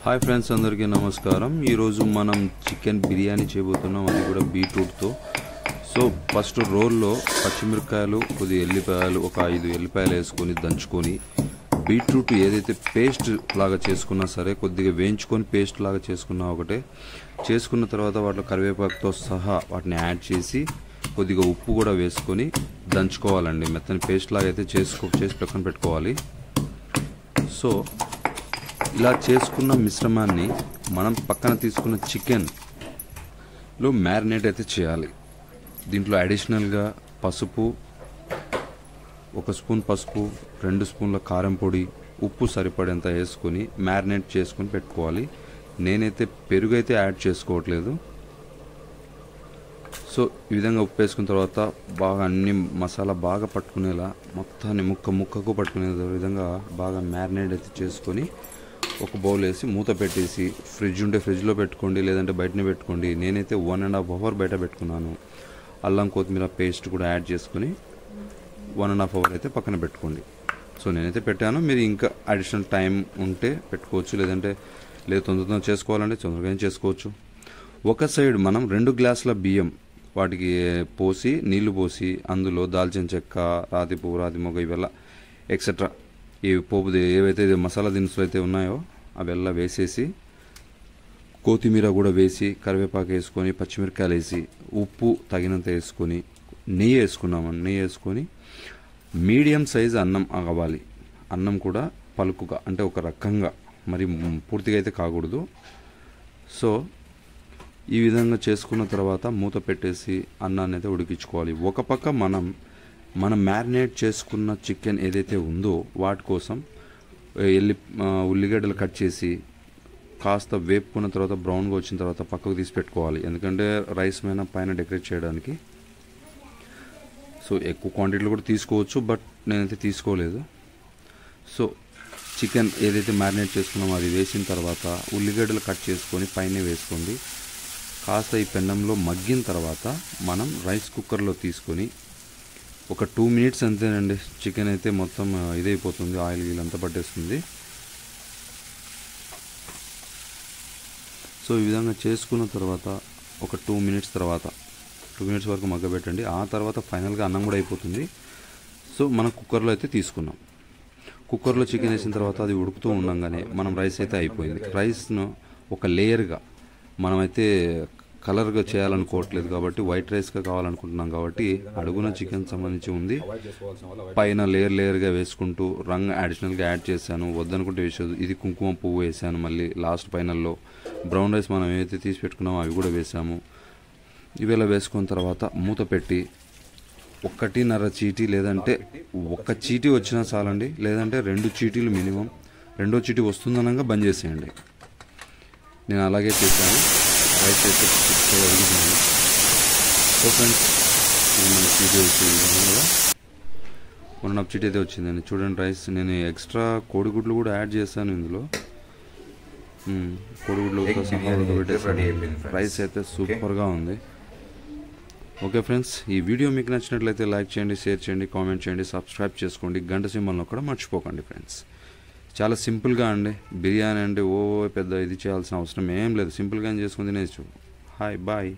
Hi friends, అందరికీ నమస్కారం. ఈరోజు మనం చికెన్ బిర్యానీ చేయబోతున్నాం, అది కూడా బీట్రూట్తో. సో ఫస్ట్ రోల్లో పచ్చిమిరపకాయలు, కొద్ది ఎల్లిపాయలు, ఒక 5 ఎల్లిపాయలు వేసుకొని దంచుకొని, బీట్రూట్ ఏదైతే పేస్ట్ లాగా చేసుకున్నా సరే కొద్దిగా వేయించుకొని పేస్ట్ లాగా చేసుకున్నా ఒకటే. చేసుకున్న తర్వాత వాటిలో కరివేపాకుతో సహా వాటిని యాడ్ చేసి కొద్దిగా ఉప్పు కూడా వేసుకొని దంచుకోవాలండి. మెత్తని పేస్ట్ లాగా అయితే చేసి పక్కన పెట్టుకోవాలి. సో ఇలా చేసుకున్న మిశ్రమాన్ని మనం పక్కన తీసుకున్న చికెన్లో మ్యారినేట్ అయితే చేయాలి. దీంట్లో అడిషనల్గా పసుపు, 1 స్పూన్ పసుపు, 2 స్పూన్ల కారం పొడి, ఉప్పు సరిపడేంత వేసుకొని మ్యారినేట్ చేసుకొని పెట్టుకోవాలి. నేనైతే పెరుగు అయితే యాడ్ చేసుకోవట్లేదు. సో ఈ విధంగా ఉప్పు వేసుకున్న తర్వాత బాగా అన్ని మసాలా బాగా పట్టుకునేలా మొత్తాన్ని ముక్కకు పట్టుకునే విధంగా బాగా మ్యారినేట్ అయితే చేసుకొని ఒక బౌల్ వేసి మూత పెట్టేసి ఫ్రిడ్జ్ ఉంటే ఫ్రిడ్జ్లో పెట్టుకోండి, లేదంటే బయటనే పెట్టుకోండి. నేనైతే 1.5 అవర్ బయట పెట్టుకున్నాను. అల్లం కొత్తిమీర పేస్ట్ కూడా యాడ్ చేసుకొని 1.5 అవర్ అయితే పక్కన పెట్టుకోండి. సో నేనైతే పెట్టాను. మీరు ఇంకా అడిషనల్ టైం ఉంటే పెట్టుకోవచ్చు, లేదంటే తొందరగా చేసుకోవాలంటే తొందరగా చేసుకోవచ్చు. ఒక సైడ్ మనం 2 గ్లాసుల బియ్యం వాటికి పోసి నీళ్లు పోసి అందులో దాల్చిన చెక్క, రాతి పువ్వు, రాతి మొగ్గ, ఇవెల్లా ఎక్సెట్రా ఈ పోపు ఏవైతే మసాలా దినుసులు అయితే ఉన్నాయో అవెల్లా వేసేసి, కొత్తిమీర కూడా వేసి, కరివేపాకు వేసుకొని, పచ్చిమిరకాయలు వేసి, ఉప్పు తగినంత వేసుకొని, నెయ్యి వేసుకున్నాము. నెయ్యి వేసుకొని మీడియం సైజు అన్నం అవ్వాలి. అన్నం కూడా పలుకుగా, అంటే ఒక రకంగా, మరి పూర్తిగా అయితే కాకూడదు. సో ఈ విధంగా చేసుకున్న తర్వాత మూత పెట్టేసి అన్నాన్ని అయితే ఉడికించుకోవాలి. ఒక పక్క మనం మ్యారినేట్ చేసుకున్న చికెన్ ఏదైతే ఉందో వాటి కోసం ఉల్లిగడ్డలు కట్ చేసి కాస్త వేపుకున్న తర్వాత బ్రౌన్గా వచ్చిన తర్వాత పక్కకు తీసి పెట్టుకోవాలి. ఎందుకంటే రైస్ పైన డెకరేట్ చేయడానికి. సో ఎక్కువ క్వాంటిటీలో కూడా తీసుకోవచ్చు, బట్ నేనైతే తీసుకోలేదు. సో చికెన్ ఏదైతే మ్యారినేట్ చేసుకున్నామో అది వేసిన తర్వాత ఉల్లిగడ్డలు కట్ చేసుకొని పైన వేసుకోండి. కాస్త ఈ పెన్నంలో మగ్గిన తర్వాత మనం రైస్ కుక్కర్లో తీసుకొని ఒక 2 మినిట్స్ అంతేనండి. చికెన్ అయితే మొత్తం ఇదైపోతుంది, ఆయిల్ వీలంతా పట్టేస్తుంది. సో ఈ విధంగా చేసుకున్న తర్వాత ఒక 2 మినిట్స్ వరకు మగ్గబెట్టండి. ఆ తర్వాత ఫైనల్గా అన్నం కూడా అయిపోతుంది. సో మనం కుక్కర్లో అయితే తీసుకున్నాం. కుక్కర్లో చికెన్ వేసిన తర్వాత అది ఉడుకుతూ ఉండగానే మనం రైస్ అయితే అయిపోయింది. రైస్ను ఒక లేయర్గా మనమైతే కలర్గా చేయాలనుకోవట్లేదు కాబట్టి వైట్ రైస్గా కావాలనుకుంటున్నాం కాబట్టి అడుగున చికెన్ సంబంధించి ఉంది, పైన లేయర్గా వేసుకుంటూ రంగు అడిషనల్గా యాడ్ చేశాను. వద్దనుకుంటే వేసేది ఇది కుంకుమ పువ్వు వేసాను. మళ్ళీ లాస్ట్ ఫైనల్లో బ్రౌన్ రైస్ మనం ఏవైతే తీసి పెట్టుకున్నామో అవి కూడా వేసాము. ఇవేలా వేసుకున్న తర్వాత మూత పెట్టి 1.5 చీటీ, లేదంటే 1 చీటీ వచ్చినా చాలండి, లేదంటే 2 చీటీలు మినిమం. 2వ చీటీ వస్తుందనగా బంద్ చేసేయండి. నేను అలాగే చేశాను. రైస్ అయితే అడిగినాను. సో ఫ్రెండ్స్, ఇది మన చీటీ వచ్చింది కదా, 1.5 చీటీ అయితే వచ్చిందండి. చూడండి రైస్. నేను ఎక్స్ట్రా కోడిగుడ్లు కూడా యాడ్ చేశాను ఇందులో. కోడిగుడ్లు పెట్టేసాను. రైస్ అయితే సూపర్గా ఉంది. ఓకే ఫ్రెండ్స్, ఈ వీడియో మీకు నచ్చినట్లయితే లైక్ చేయండి, షేర్ చేయండి, కామెంట్ చేయండి, సబ్స్క్రైబ్ చేసుకోండి. గంట సింబల్ను కూడా మర్చిపోకండి ఫ్రెండ్స్. చాలా సింపుల్గా అండి బిర్యానీ. అంటే పెద్ద ఇది చేయాల్సిన అవసరం ఏం లేదు. సింపుల్గా చేసుకుని తినేచ్చు. Hi bye.